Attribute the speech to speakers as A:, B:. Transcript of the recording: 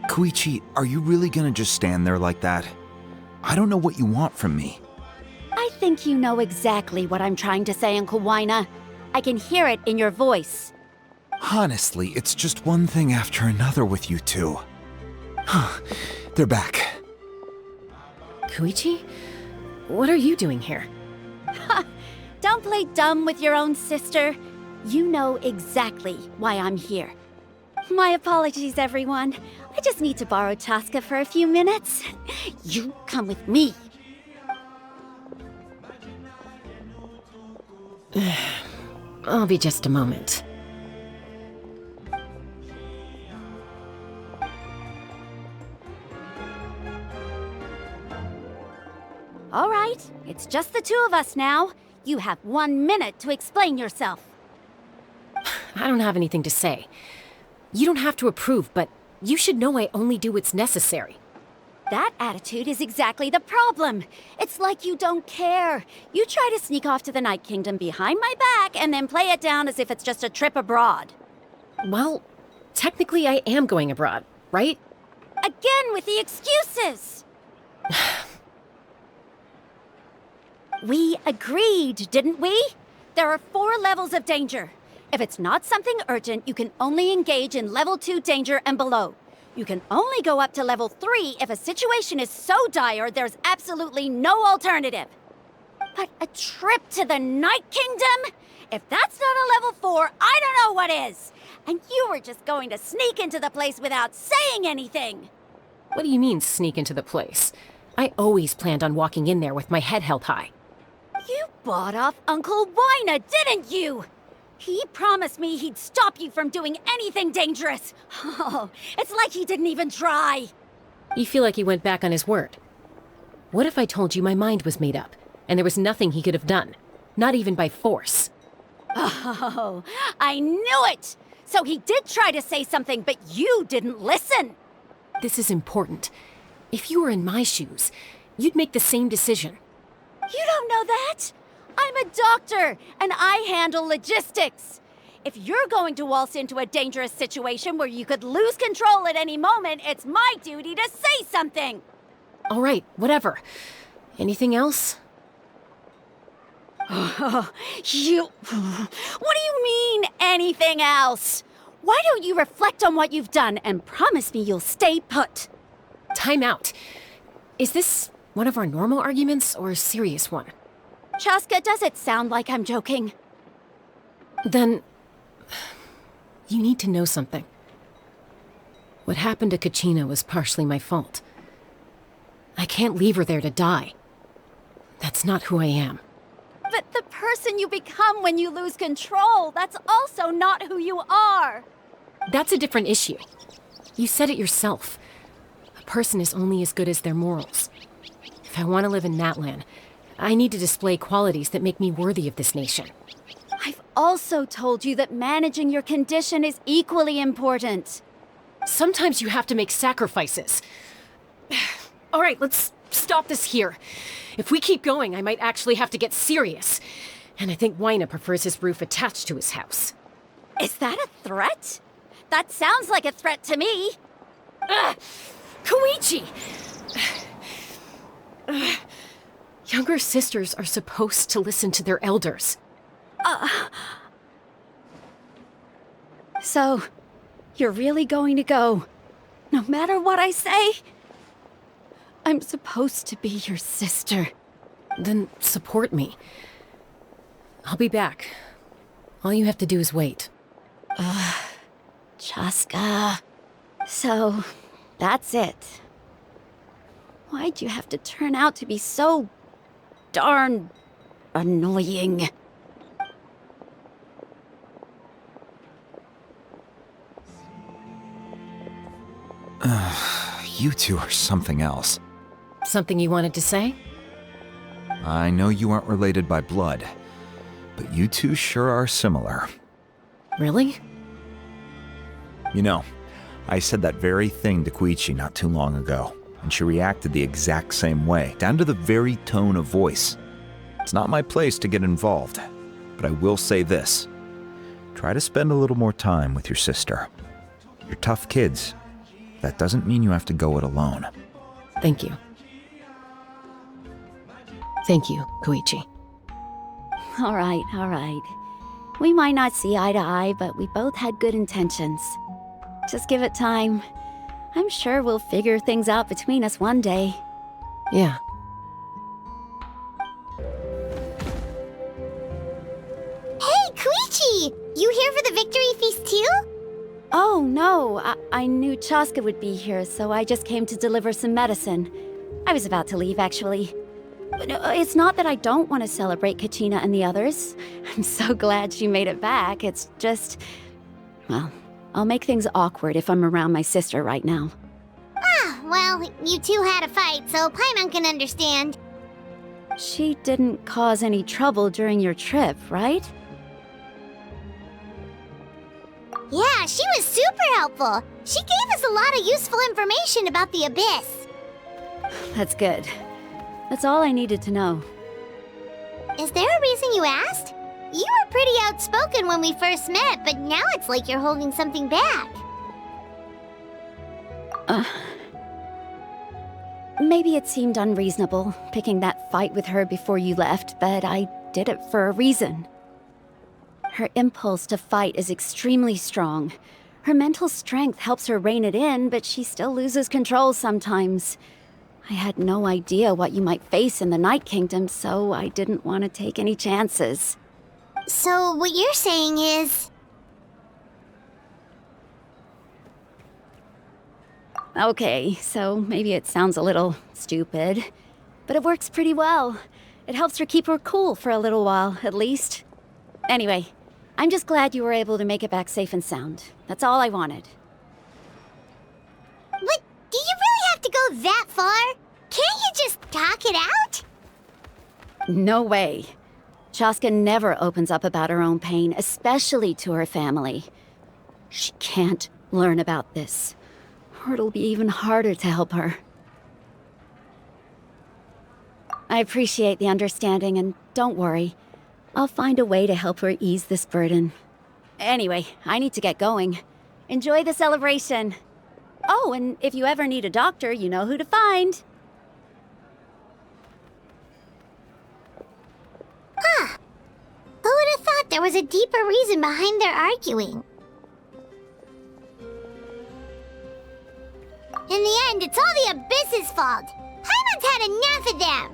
A: Koichi, are you really gonna just stand there like that? I don't know what you want from me.
B: I think you know exactly what I'm trying to say, Uncle Wina. I can hear it in your voice.
A: Honestly, it's just one thing after another with you two. They're back.
C: Koichi? What are you doing here?
B: Don't play dumb with your own sister. You know exactly why I'm here. My apologies, everyone. I just need to borrow Chasca for a few minutes. You come with me.
C: I'll be just a moment.
B: All right, it's just the two of us now. You have 1 minute to explain yourself.
C: I don't have anything to say. You don't have to approve, but you should know I only do what's necessary.
B: That attitude is exactly the problem. It's like you don't care. You try to sneak off to the Night Kingdom behind my back and then play it down as if it's just a trip abroad.
C: Well, technically I am going abroad, right?
B: Again with the excuses! We agreed, didn't we? There are 4 levels of danger. If it's not something urgent, you can only engage in level 2 danger and below. You can only go up to level 3 if a situation is so dire there's absolutely no alternative. But a trip to the Night Kingdom? If that's not a level 4, I don't know what is. And you were just going to sneak into the place without saying anything.
C: What do you mean, sneak into the place? I always planned on walking in there with my head held high.
B: You bought off Uncle Wina, didn't you? He promised me he'd stop you from doing anything dangerous. Oh, it's like he didn't even try.
C: You feel like he went back on his word. What if I told you my mind was made up, and there was nothing he could have done? Not even by force.
B: Oh, I knew it! So he did try to say something, but you didn't listen.
C: This is important. If you were in my shoes, you'd make the same decision.
B: You don't know that? I'm a doctor, and I handle logistics. If you're going to waltz into a dangerous situation where you could lose control at any moment, it's my duty to say something.
C: All right, whatever. Anything else?
B: What do you mean, anything else? Why don't you reflect on what you've done and promise me you'll stay put?
C: Time out. Is this one of our normal arguments or a serious one?
B: Chasca, does it sound like I'm joking?
C: Then, you need to know something. What happened to Kachina was partially my fault. I can't leave her there to die. That's not who I am.
B: But the person you become when you lose control, that's also not who you are.
C: That's a different issue. You said it yourself. A person is only as good as their morals. If I want to live in Natlan, I need to display qualities that make me worthy of this nation.
B: I've also told you that managing your condition is equally important.
C: Sometimes you have to make sacrifices. All right, let's stop this here. If we keep going, I might actually have to get serious. And I think Wina prefers his roof attached to his house.
B: Is that a threat? That sounds like a threat to me.
C: Koichi! Younger sisters are supposed to listen to their elders.
B: So, you're really going to go, no matter what I say? I'm supposed to be your sister.
C: Then support me. I'll be back. All you have to do is wait.
B: Chasca. So, that's it. Why'd you have to turn out to be so darn annoying?
A: You two are something else.
C: Something you wanted to say?
A: I know you aren't related by blood, but you two sure are similar.
C: Really?
A: You know, I said that very thing to Chuychu not too long ago, and she reacted the exact same way, down to the very tone of voice. It's not my place to get involved. but I will say this. Try to spend a little more time with your sister. You're tough kids. That doesn't mean you have to go it alone.
C: Thank you. Thank you, Koichi.
B: All right, all right. We might not see eye to eye, but we both had good intentions. Just give it time. I'm sure we'll figure things out between us one day.
C: Yeah.
D: Hey, Koichi! You here for the victory feast too?
B: Oh, no. I knew Chasca would be here, so I just came to deliver some medicine. I was about to leave, actually. But it's not that I don't want to celebrate Kachina and the others. I'm so glad she made it back. It's just... Well, I'll make things awkward if I'm around my sister right now.
D: Ah, well, you two had a fight, so Paimon can understand.
B: She didn't cause any trouble during your trip, right?
D: Yeah, she was super helpful. She gave us a lot of useful information about the Abyss.
B: That's good. That's all I needed to know.
D: Is there a reason you asked? You were pretty outspoken when we first met, but now it's like you're holding something back.
B: Maybe it seemed unreasonable, picking that fight with her before you left, but I did it for a reason. Her impulse to fight is extremely strong. Her mental strength helps her rein it in, but she still loses control sometimes. I had no idea what you might face in the Night Kingdom, so I didn't want to take any chances.
D: So what you're saying is...
B: Okay, so maybe it sounds a little stupid, but it works pretty well. It helps her keep her cool for a little while, at least. Anyway, I'm just glad you were able to make it back safe and sound. That's all I wanted.
D: What? Do you really have to go that far? Can't you just talk it out?
B: No way. Chasca never opens up about her own pain, especially to her family. She can't learn about this, or it'll be even harder to help her. I appreciate the understanding, and don't worry. I'll find a way to help her ease this burden. Anyway, I need to get going. Enjoy the celebration. Oh, and if you ever need a doctor, you know who to find.
D: Huh. Who would have thought there was a deeper reason behind their arguing? In the end, it's all the Abyss's fault. Paimon's had enough of them.